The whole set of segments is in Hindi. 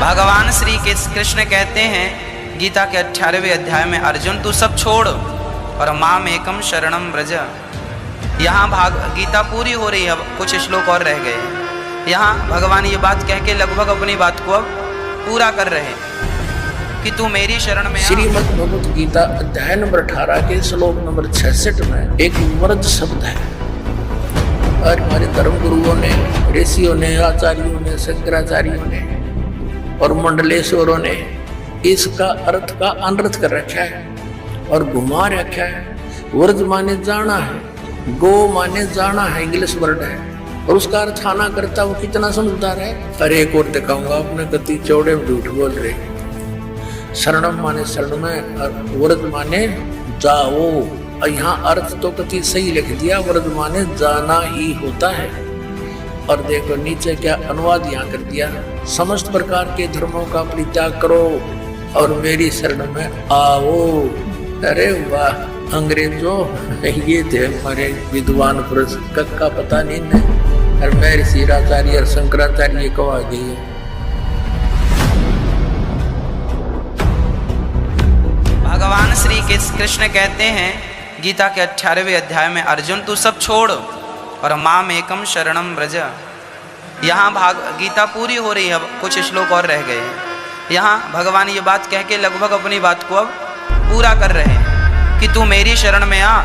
भगवान श्री कृष्ण कहते हैं गीता के 18वें अध्याय में, अर्जुन तू सब छोड़ और माम एकम शरणम व्रज। यहाँ गीता पूरी हो रही है, अब कुछ श्लोक और रह गए। यहाँ भगवान ये बात कह के लगभग अपनी बात को अब पूरा कर रहे हैं कि तू मेरी शरण में। श्रीमद् भगवत गीता अध्याय नंबर 18 के श्लोक नंबर 66 में एक व्रज शब्द है और हमारे धर्म गुरुओं ने, ऋषियों ने, आचार्यों ने, शंकराचार्यों ने और मंडलेश्वरों ने इसका अर्थ का अनर्थ कर रखा है और घुमा रखा है। व्रज माने जाना है, गो माने जाना है, इंग्लिश वर्ड है, और उसका अर्थ आना करता वो कितना समझदार है। अरे एक और दिखाऊंगा, अपने गति चौड़े में झूठ बोल रहे। शरणम माने शरण में, व्रज माने जाओ, और यहाँ अर्थ तो कति सही लिख दिया, व्रज माने जाना ही होता है। और देखो नीचे क्या अनुवाद यहाँ कर दिया, समस्त प्रकार के धर्मों का परित्याग करो और मेरी शरण में आओ। अरे वाह, अंग्रेजों ये थे हमारे विद्वान पुरुष, का पता नहीं है। और मैं ऋषिराचार्य और शंकराचार्य को आ गई है। भगवान श्री कृष्ण कहते हैं गीता के 18वें अध्याय में, अर्जुन तू सब छोड़ और माम एकम शरणम व्रज। यहाँ गीता पूरी हो रही है, अब कुछ श्लोक और रह गए। यहाँ भगवान ये बात कह के लगभग अपनी बात को अब पूरा कर रहे हैं कि तू मेरी शरण में आ।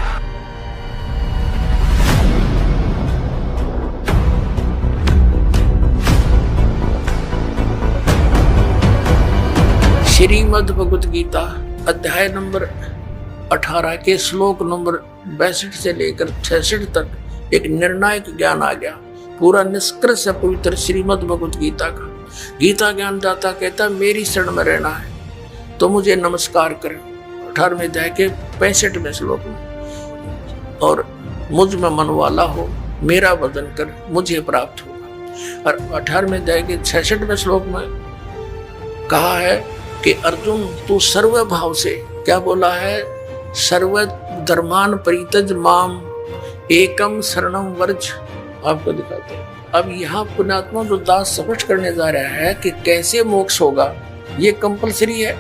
श्रीमद् भगवत गीता अध्याय नंबर 18 के श्लोक नंबर 62 से लेकर 66 तक एक निर्णायक ज्ञान आ गया। पूरा निष्कर्ष है पवित्र श्रीमद् भगवत गीता का। गीता ज्ञानदाता कहता मेरी शरण में रहना है तो मुझे नमस्कार करें। 18वें अध्याय के 65वें श्लोक में, और मुझ में मन वाला हो मेरा भजन कर मुझे प्राप्त होगा। और 18वें अध्याय के 66वें श्लोक में कहा है कि अर्जुन तू सर्व भाव से, क्या बोला है, सर्व धर्मान परित्यज माम एकम शरणम व्रज। आपको दिखाते हैं। अब यहाँ पुण्यात्मा जो दास स्पष्ट करने जा रहा है कि कैसे मोक्ष होगा, ये कंपलसरी है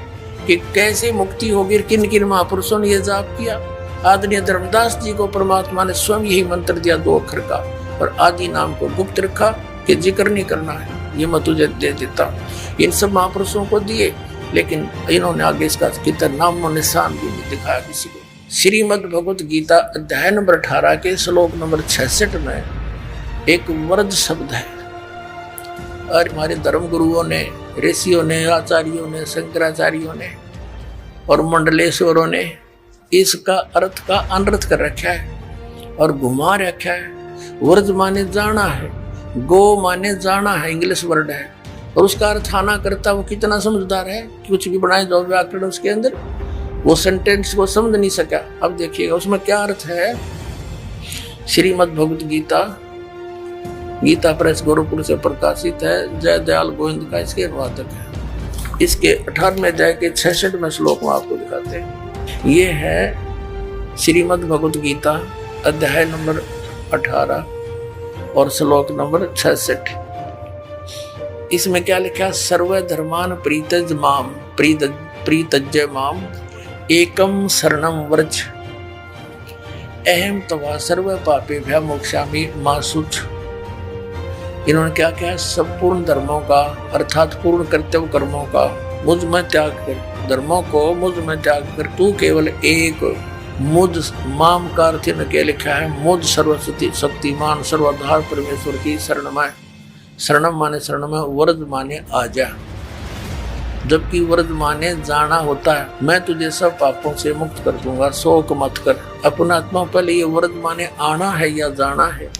कि कैसे मुक्ति होगी। किन किन महापुरुषों ने यह जाप किया। आदरणीय धर्मदास जी को परमात्मा ने स्वयं यही मंत्र दिया 2 अक्षर का, और आदि नाम को गुप्त रखा कि जिक्र नहीं करना है, ये मैं तुझे दे देता। इन सब महापुरुषों को दिए, लेकिन इन्होंने आगे इसका कितना नाम और निशान भी नहीं दिखाया किसी को। श्रीमद् भगवत गीता अध्याय नंबर 18 के श्लोक नंबर 66 में एक व्रज शब्द है और हमारे धर्म गुरुओं ने, ऋषियों ने, आचार्यों ने, शंकराचार्यों ने और मंडलेश्वरों ने इसका अर्थ का अनर्थ कर रखा है और घुमा रखा है। व्रज माने जाना है, गो माने जाना है, इंग्लिश वर्ड है, और उसका अर्थ आना करता वो कितना समझदार है। कुछ भी बनाए जाओ व्याकरण उसके अंदर, वो सेंटेंस को समझ नहीं सका। अब देखिएगा उसमें क्या अर्थ है। श्रीमद् भगवत गीता, गीता प्रेस गोरखपुर से प्रकाशित है, जय दयाल गोविंद का इसके अनुवादक है। इसके 18वें अध्याय के 66वें श्लोक में आपको दिखाते हैं। ये है श्रीमद् भगवत गीता अध्याय नंबर 18 और श्लोक नंबर 66। इसमें क्या लिखा है, सर्व धर्मान प्रीतज माम प्रीतज्य माम एकम शरणम व्रज अहम तवा सर्व पापे भ्य मोक्षामि मा शुच। इन्होंने क्या किया, संपूर्ण धर्मों का अर्थात पूर्ण कर्तव्य कर्मों का मुझ में त्याग कर, धर्मों को मुझ में त्याग कर तू केवल एक मुझ माम का अर्थ में क्या लिखा है, मुझ सर्वशक्ति शक्तिमान सर्वाधार परमेश्वर की शरण में। शरणम माने शरण में, व्रज माने आजा, जबकि व्रज माने जाना होता है। मैं तुझे सब पापों से मुक्त कर दूंगा, शोक मत कर। अपना आत्मा पहले ये व्रज माने आना है या जाना है,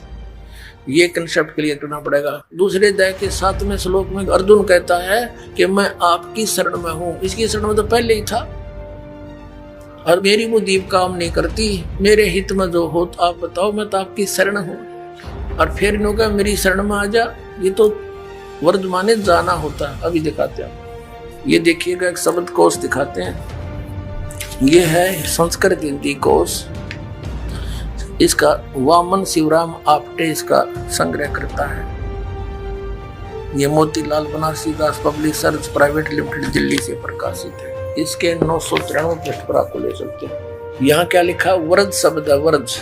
ये कंसेप्ट क्लियर करना पड़ेगा। दूसरे अध्याय के 7वें श्लोक में अर्जुन कहता है कि मैं आपकी शरण में हूँ। इसकी शरण में तो पहले ही था, और मेरी बुद्धि काम नहीं करती, मेरे हित में जो हो तो आप बताओ, मैं तो आपकी शरण हूँ। और फिर इन्होंने कहा मेरी शरण में आ जा, ये तो व्रज माने जाना होता है। अभी दिखाते हैं, ये देखिएगा एक शब्द कोश दिखाते हैं। ये है संस्कृत हिंदी कोश, इसका वामन शिवराम आपटे इसका संग्रह करता है। ये मोतीलाल बनारसी दास पब्लिशर्स प्राइवेट लिमिटेड दिल्ली से प्रकाशित है। इसके 993 पृष्ठ पर आपको ले सकते हैं। यहाँ क्या लिखा? व्रज शब्द है, व्रज।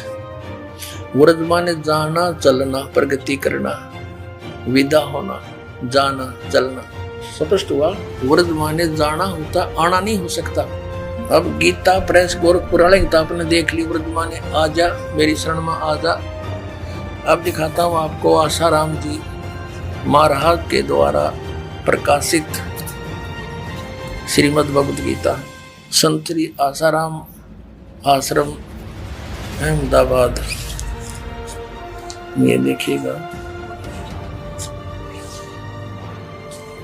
व्रज माने जाना, चलना, प्रगति करना, विदा होना, जाना, चलना। स्पष्ट हुआ? व्रज माने जाना होता, आना नहीं हो सकता। अब गीता प्रेस गोरखपुर वाले किताब ने देख ली, व्रज माने आजा, मेरी शरण में आजा। अब दिखाता हूँ आपको आसाराम जी महाराज के द्वारा प्रकाशित श्रीमद् भगवद गीता, संत श्री आसाराम आश्रम अहमदाबाद। ये देखिएगा,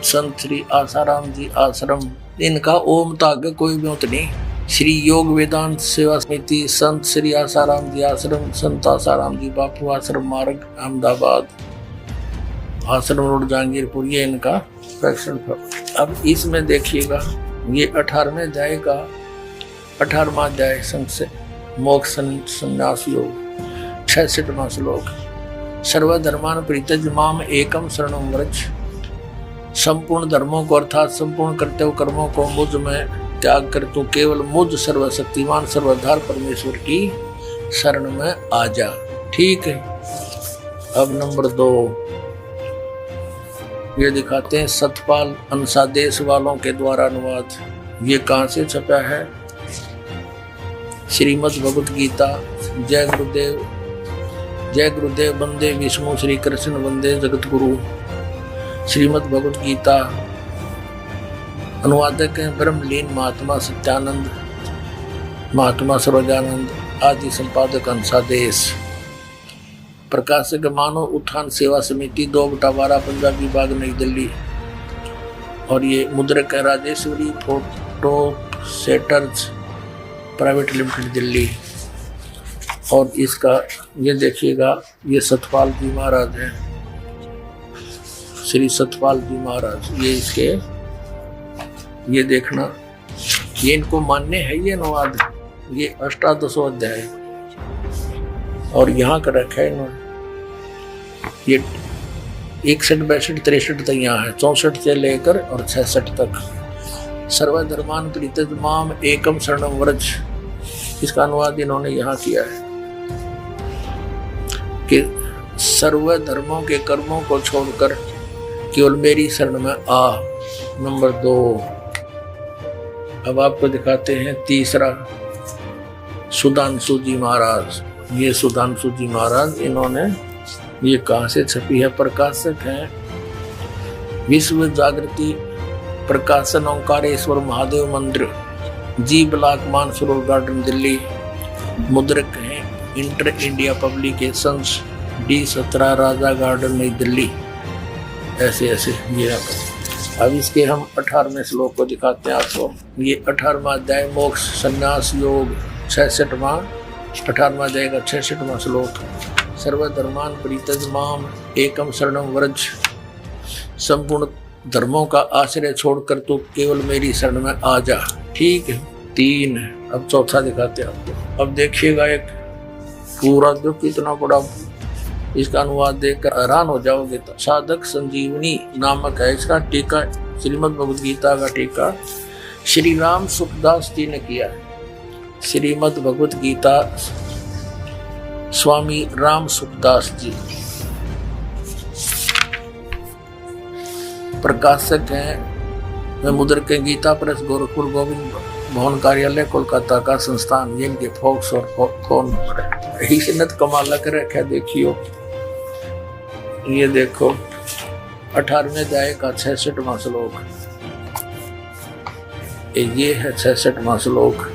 संत श्री आसाराम जी आश्रम, इनका ओम ताग कोई ब्योत नहीं। श्री योग वेदांत सेवा समिति, संत श्री आसाराम जी आश्रम, संत आसाराम जी बापू आश्रम मार्ग अहमदाबाद, आश्रम रोड जहांगीरपुर, ये इनका प्रेक्षण। अब इसमें देखिएगा, ये 18वें अध्याय का 18वां अध्याय संक्षेप मोक्ष संन्यास योग, 66वां श्लोक। सर्वधर्मान परित्यज माम एकम शरणं व्रज। संपूर्ण धर्मों को अर्थात संपूर्ण कर्तव्य कर्मों को मुझ में त्याग कर तू केवल मुझ सर्वशक्तिमान सर्वधार परमेश्वर की शरण में आ जा। ठीक है। अब नंबर 2 ये दिखाते हैं सतपाल अंशादेश वालों के द्वारा अनुवाद। ये कहाँ से छपा है? श्रीमद् भगवद गीता। जय गुरुदेव, जय गुरुदेव, वंदे विष्णु श्री कृष्ण वंदे जगत गुरु। श्रीमद् भगवद गीता, अनुवादक हैं ब्रह्मलीन महात्मा सत्यानंद, महात्मा सर्वज्ञानंद, आदि संपादक अंशादेश। प्रकाशक मानव उत्थान सेवा समिति 2/12 पंजाबी विभाग नई दिल्ली। और ये मुद्रक है Rajeshwari photo setters private limited Delhi. और इसका ये देखिएगा, ये सतपाल जी महाराज हैं, श्री सतपाल जी महाराज। ये इसके, ये देखना, ये इनको मान्य है ये अनुवाद। ये 18 अध्याय और यहाँ का रखा है इन्होंने। ये 61, 62, 63 तक यहाँ है, 64 से लेकर और 66 तक। सर्वधर्मान परित्यज माम एकम शरणं व्रज, इसका अनुवाद इन्होंने यहाँ किया है कि सर्व धर्मों के कर्मों को छोड़कर केवल मेरी शरण में आ। नंबर 2 अब आपको दिखाते हैं तीसरा, सुधांशु जी महाराज। ये सुधांशु जी महाराज, इन्होंने, ये कहाँ से छपी है? प्रकाशक हैं विश्व जागृति प्रकाशन ओंकारेश्वर महादेव मंदिर, जी ब्लॉक मानसरोवर गार्डन दिल्ली। मुद्रक हैं इंटर इंडिया पब्लिकेशंस, D17 राजा गार्डन नई दिल्ली। ऐसे ऐसे ये अब इसके हम 18वें श्लोक को दिखाते हैं आपको। ये 18वां अध्याय मोक्ष संन्यास योग, 66वां 18वां अध्याय का 66वां श्लोक। सर्वधर्मान परित्यज माम एकम शरणं व्रज। संपूर्ण धर्मों का आश्रय छोड़कर तो केवल मेरी शरण में आ जा। ठीक है। 3 है। अब चौथा दिखाते हैं आपको। अब देखिएगा, एक पूरा जो कितना बड़ा, इसका अनुवाद देखकर हैरान हो जाओगे। साधक संजीवनी नामक है इसका टीका, श्रीमद् भगवद गीता का टीका श्री राम सुखदास जी ने किया है। श्रीमद् भगवद गीता स्वामी राम सुखदास जी प्रकाशक हैं। मुद्रक के गीता प्रेस गोरखपुर गोविंद भवन कार्यालय कोलकाता का संस्थान। ये इनके फॉक्स और फोन नंबर है। ही सिन्नत कमाल कर रखा, देखियो। ये देखो 18वें अध्याय का 66वां श्लोक। ये है 66वां श्लोक।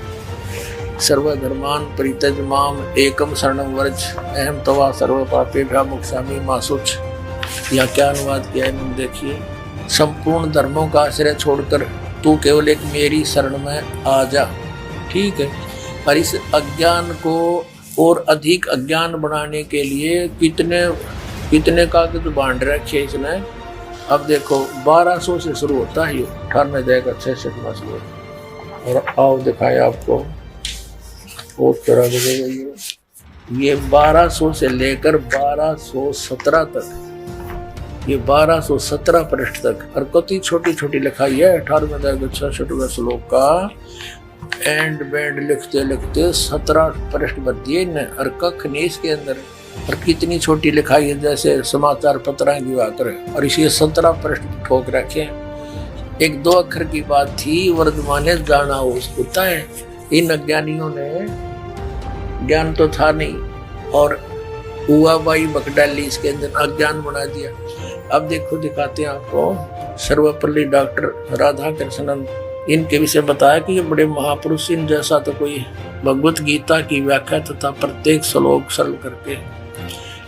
सर्वधर्मान परित्यज माम एकम शरणं व्रज अहम तवा सर्व पापेभ्यः मोक्षामि मा शुच। यहाँ क्या अनुवाद किया है देखिए। संपूर्ण धर्मों का आश्रय छोड़कर तू केवल एक मेरी शरण में आ जा। ठीक है। और इस अज्ञान को और अधिक अज्ञान बनाने के लिए कितने कागज बांध रखे इसने। अब देखो 1200 से शुरू होता है ये 18वें अध्याय का 66वां श्लोक। और आओ दिखाए आपको बहुत तरह के ये 1200 से लेकर 1217 तक ये 1217 पृष्ठ तक और कति छोटी छोटी लिखाई है। 18वें अध्याय के 66वें श्लोक का एंड बैंड लिखते लिखते 17 पृष्ठ भर दिए न और कख नहीं इसके अंदर। और कितनी छोटी लिखाई है, जैसे समाचार पत्र की बात है, और इसे 17 पृष्ठ ठोक रखे। एक दो अक्षर की बात थी, वर्धमाने जाना होता है। इन अज्ञानियों ने, ज्ञान तो था नहीं और हुआ बाई बकडाली इसके अंदर अज्ञान बना दिया। अब देखो दिखाते हैं आपको। सर्वपल्ली डॉक्टर राधा कृष्णन इनके विषय बताया कि ये बड़े महापुरुष, इन जैसा तो कोई भगवत गीता की व्याख्या तथा प्रत्येक श्लोक सरल करके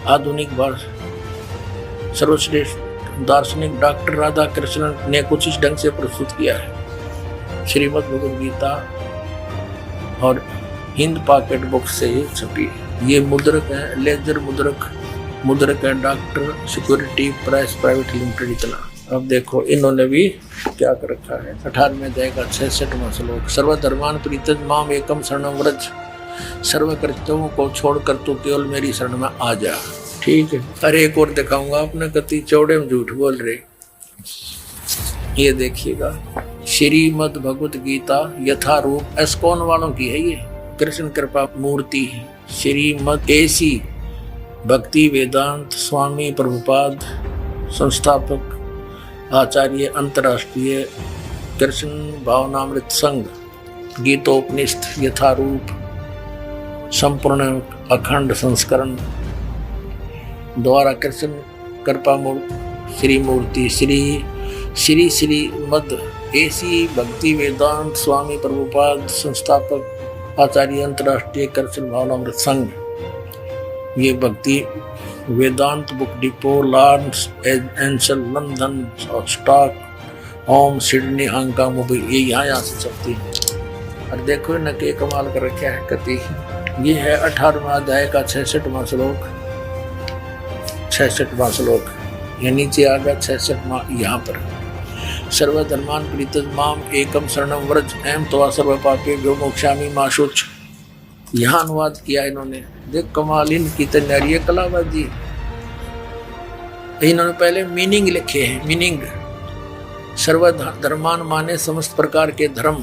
आधुनिक भाषा सर्वश्रेष्ठ दार्शनिक डॉक्टर राधा कृष्णन ने कुछ इस ढंग से प्रस्तुत किया है। श्रीमद् भगवद गीता और हिंद पॉकेट बुक से छपी। ये मुद्रक है, लेजर मुद्रक है, doctor security price private limited. इतना अब देखो इन्होंने भी क्या कर रखा है। 18वें अध्याय का 66वां श्लोक, सर्वधर्मान परित्यज माम एकम शरणम व्रज, सर्व कर्तव्यों को छोड़कर तू केवल मेरी शरण में आ जा। ठीक है। अरे एक और दिखाऊंगा, आपने कति चौड़े में झूठ बोल रहे। ये देखिएगा, श्रीमद् भगवत गीता यथारूप एस्कॉन वालों की है ये, कृष्ण कृपा मूर्ति। श्रीमद् एसी भक्ति वेदांत स्वामी प्रभुपाद संस्थापक आचार्य अंतर्राष्ट्रीय कृष्ण भावनामृत संघ गीतोपनिषद यथारूप संपूर्ण अखंड संस्करण द्वारा कृष्ण कृपा श्री मूर्ति श्री मद एसी भक्ति वेदांत स्वामी प्रभुपाद संस्थापक आचार्य अंतर्राष्ट्रीय कृष्ण भावनामृत संघ। ये Bhaktivedanta book depot Los Angeles London Stockholm Sydney Hong Kong Mumbai, ये यहाँ से चलती है। और देखो न के कमाल कर रखा है कति। ये है 18वां अध्याय का 66वां श्लोक, 66वां श्लोक। ये नीचे आ गया 66वां यहाँ पर। सर्वधर्मान परित्यज माम एकम शरणम व्रज एम त्वा सर्व पापेभ्यो मोक्षामि मा शुच। यहाँ अनुवाद किया इन्होंने। देख कमाल इनकी तैयारी है कलाबाजी। इन्होंने पहले मीनिंग लिखे हैं। मीनिंग सर्वधर्मान माने समस्त प्रकार के धर्म,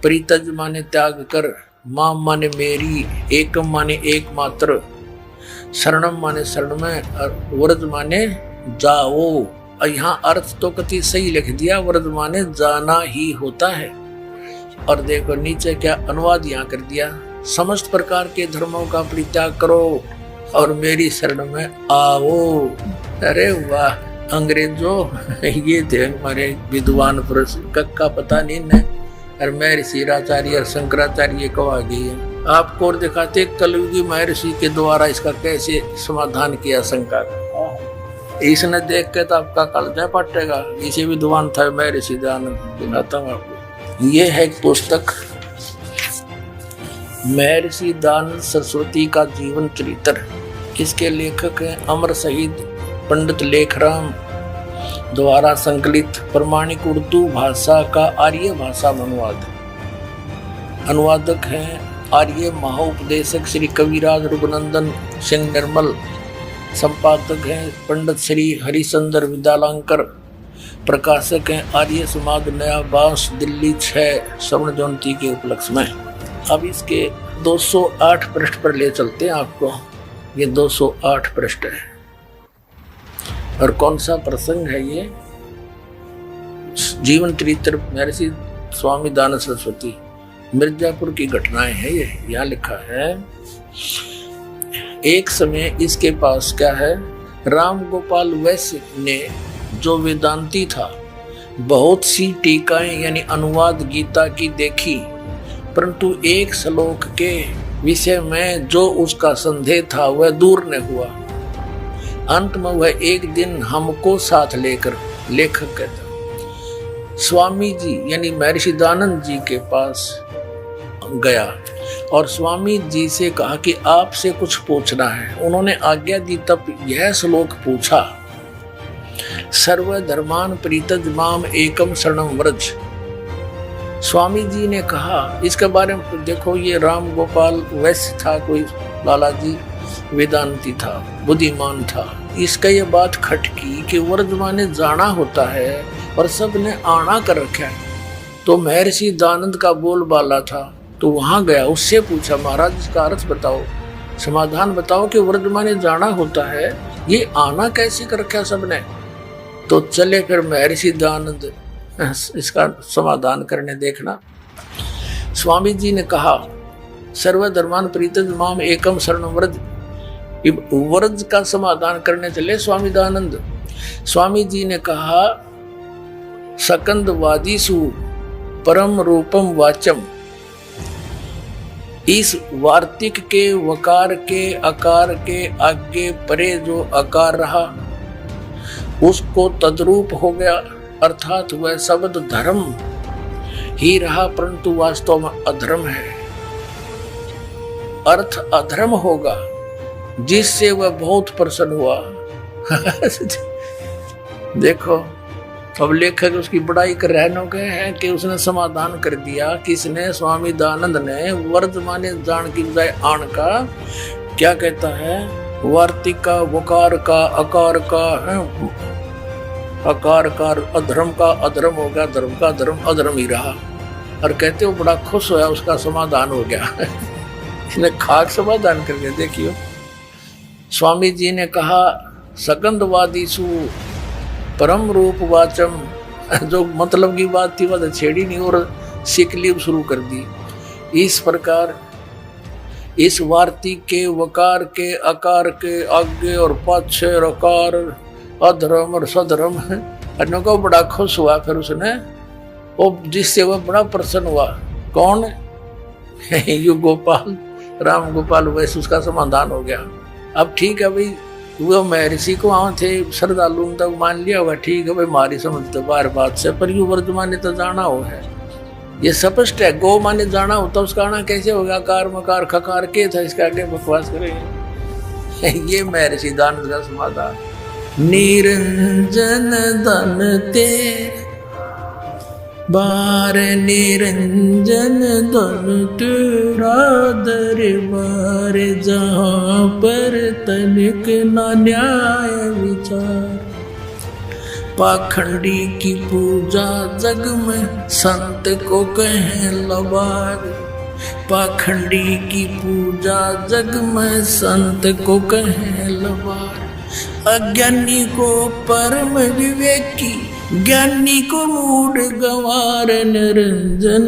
परित्यज माने त्याग कर, माम माने मेरी, एकम माने एकमात्र, शरणम माने शरण में, और व्रज माने जाओ। और यहाँ अर्थ तो कति सही लिख दिया, व्रज माने जाना ही होता है। और देखो नीचे क्या अनुवाद यहाँ कर दिया, समस्त प्रकार के धर्मों का परित्याग करो और मेरी शरण में आओ। अरे वाह, अंग्रेजों ये थे हमारे विद्वान पुरुष, कक्का पता नहीं न। और महर्षि आचार्य और शंकराचार्य को आ गई है। आपको और दिखाते कलयुगी महर्षि के द्वारा इसका कैसे समाधान किया शंका का। इसने देख के तो आपका कलजा पटेगा। इसे विद्वान था महर्षि दयानंद। दिखाता हूँ आपको। ये है एक पुस्तक महर्षि दयानंद सरस्वती का जीवन चरित्र। इसके लेखक हैं अमर शहीद पंडित लेखराम द्वारा संकलित प्रमाणिक उर्दू भाषा का आर्य भाषा में अनुवाद। अनुवादक हैं आर्य महाउपदेशक श्री कविराज रघुनंदन सिंह निर्मल। संपादक हैं पंडित श्री हरिचंद्र विद्यालंकर। प्रकाशक हैं आर्य समाज नया बांस दिल्ली 6 स्वर्ण जयंती के उपलक्ष्य में। अब इसके 208 पृष्ठ पर ले चलते हैं आपको। ये 208 पृष्ठ है। और कौन सा प्रसंग है ये? जीवन चरित्र महर्षि स्वामी दयानंद सरस्वती, मिर्जापुर की घटनाएं हैं ये। यहाँ लिखा है, एक समय इसके पास क्या है, राम गोपाल वैश्य ने जो वेदांती था बहुत सी टीकाएं यानी अनुवाद गीता की देखी, परंतु एक श्लोक के विषय में जो उसका संदेह था वह दूर न हुआ। अंत में वह एक दिन हमको साथ लेकर, लेखक कहता, स्वामी जी यानी महर्षि दयानंद जी के पास गया और स्वामी जी से कहा कि आपसे कुछ पूछना है। उन्होंने आज्ञा दी। तब यह श्लोक पूछा, सर्वधर्मान परित्यज माम एकम शरणम व्रज। स्वामी जी ने कहा, इसके बारे में देखो, ये राम गोपाल वैश्य था, कोई लाला जी वेदांती था, बुद्धिमान था, इसका ये बात खटकी कि वर्धमान ने जाना होता है और सब ने आना कर रखा है। तो महर्षि दानंद का बोलबाला था, तो वहां गया, उससे पूछा महाराज इसका अर्थ बताओ, समाधान बताओ कि वर्धमान ने जाना होता है, ये आना कैसे कर रखा सबने। तो चले फिर महर्षि दानंद इसका समाधान करने। देखना, स्वामी जी ने कहा सर्वधर्मान परित्यज माम एकम शरणं व्रज। व्रज का समाधान करने चले स्वामी दानंद। स्वामी जी ने कहा सकंद वादीसु परम रूपम वाचम। इस वार्तिक के वकार के अकार के आगे परे जो अकार रहा उसको तद्रूप हो गया, अर्थात वह शब्द धर्म ही रहा परंतु वास्तव में अधर्म है। अर्थ अधर्म होगा जिससे वह बहुत प्रसन्न हुआ। देखो अब लेखक उसकी बड़ाई कर रहे गए हैं कि उसने समाधान कर दिया। किसने? स्वामी दानंद ने। वर्धमान जान की बजाय आण का क्या कहता है? वार्तिक का, वकार का, अकार का, अकार का अधर्म का अधर्म हो गया, धर्म का धर्म अधर्म ही रहा। और कहते हो बड़ा खुश होया, उसका समाधान हो गया। इसने खाक समाधान करके देखियो। स्वामी जी ने कहा सकंदवादीसु परम रूप वाचम, जो मतलब की बात थी वह छेड़ी नहीं और सिकलीब शुरू कर दी। इस प्रकार इस वार्तिक के, वकार के, अकार के आगे और पाछे अकार, अधर्म और सधर्म अन्यों को बड़ा खुश हुआ। फिर उसने वो जिससे वह बड़ा प्रसन्न हुआ। कौन? यू गोपाल, राम गोपाल, वैसे उसका समाधान हो गया। अब ठीक है भाई, वो महर्षि को वहाँ थे श्रद्धालु तक मान लिया होगा, ठीक है भाई हमारी समझ तो बार बात से, पर यू वर्धमान ने तो जाना हो है, ये स्पष्ट है। गौ माने जाना होता उसका आना कैसे होगा? कार मकार खकार के था, इसका आगे बकवास करेंगे। ये महर्षि दानंद का समाधान। निरंजन धन ते बार निरंजन धन तेरा दरबार, जहाँ पर तनिक न न्याय विचार। पाखंडी की पूजा जग में संत को कहें लबार। पाखंडी की पूजा जग में संत को कहें लबार। अज्ञानी को परम विवेकी, ज्ञानी को मूढ़ गंवार। निरंजन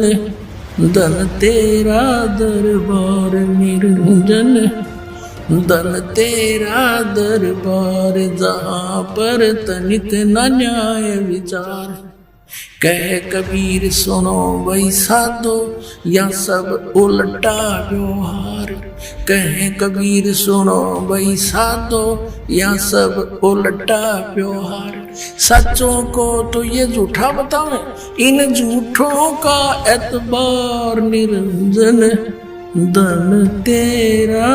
धन तेरा दरबार, निरंजन धन तेरा दरबार, जहाँ पर तनिक न न्याय विचार। कह कबीर सुनो वही साधो, या सब उल्टा व्यवहार। कह कबीर सुनो वही साधो, या सब उल्टा व्यवहार। सच्चों को तो ये झूठा बतावे, इन झूठों का एतबार। निरंजन धन तेरा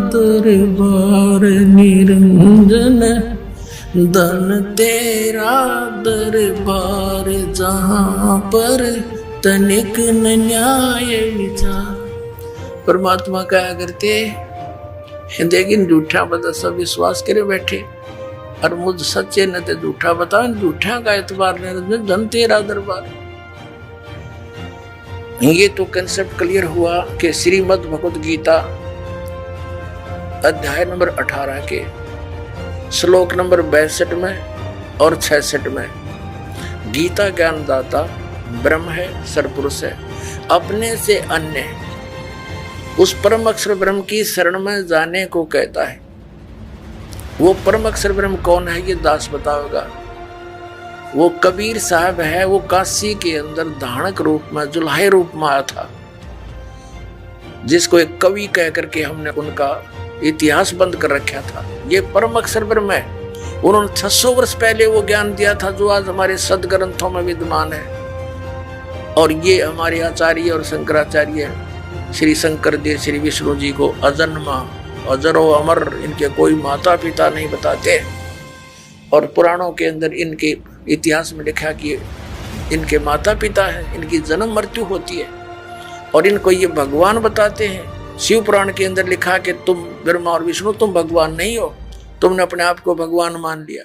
दरबार, निरंजन धन तेरा दरबार, जहाँ पर तनिक न न्याय विचार। परमात्मा क्या करते, लेकिन झूठा बता सब विश्वास करे बैठे, और मुझ सच्चे न ते झूठा बता, झूठा का एतबार निरंजन धन तेरा दरबार। ये तो कंसेप्ट क्लियर हुआ कि श्रीमद् भगवद गीता अध्याय नंबर 18 के श्लोक नंबर 62 में और 66 में गीता ज्ञानदाता ब्रह्म है, सरपुरुष है, अपने से अन्य उस परम अक्षर ब्रह्म की शरण में जाने को कहता है। वो परम अक्षर ब्रह्म कौन है ये दास बताओगा। वो कबीर साहब है, वो काशी के अंदर धानक रूप में, जुल्हे रूप में आया था, जिसको एक कवि कह करके हमने उनका इतिहास बंद कर रखा था। ये परम अक्षर ब्रह्म है। उन्होंने 600 वर्ष पहले वो ज्ञान दिया था जो आज हमारे सदग्रंथों में विद्यमान है। और ये हमारे आचार्य और शंकराचार्य श्री शंकर देव श्री विष्णु जी को अजन्मा, अजरो अमर, इनके कोई माता पिता नहीं बताते। और पुराणों के अंदर इनके इतिहास में लिखा कि इनके माता पिता हैं, इनकी जन्म मृत्यु होती है, और इनको ये भगवान बताते हैं। शिव पुराण के अंदर लिखा कि तुम ब्रह्मा और विष्णु तुम भगवान नहीं हो, तुमने अपने आप को भगवान मान लिया।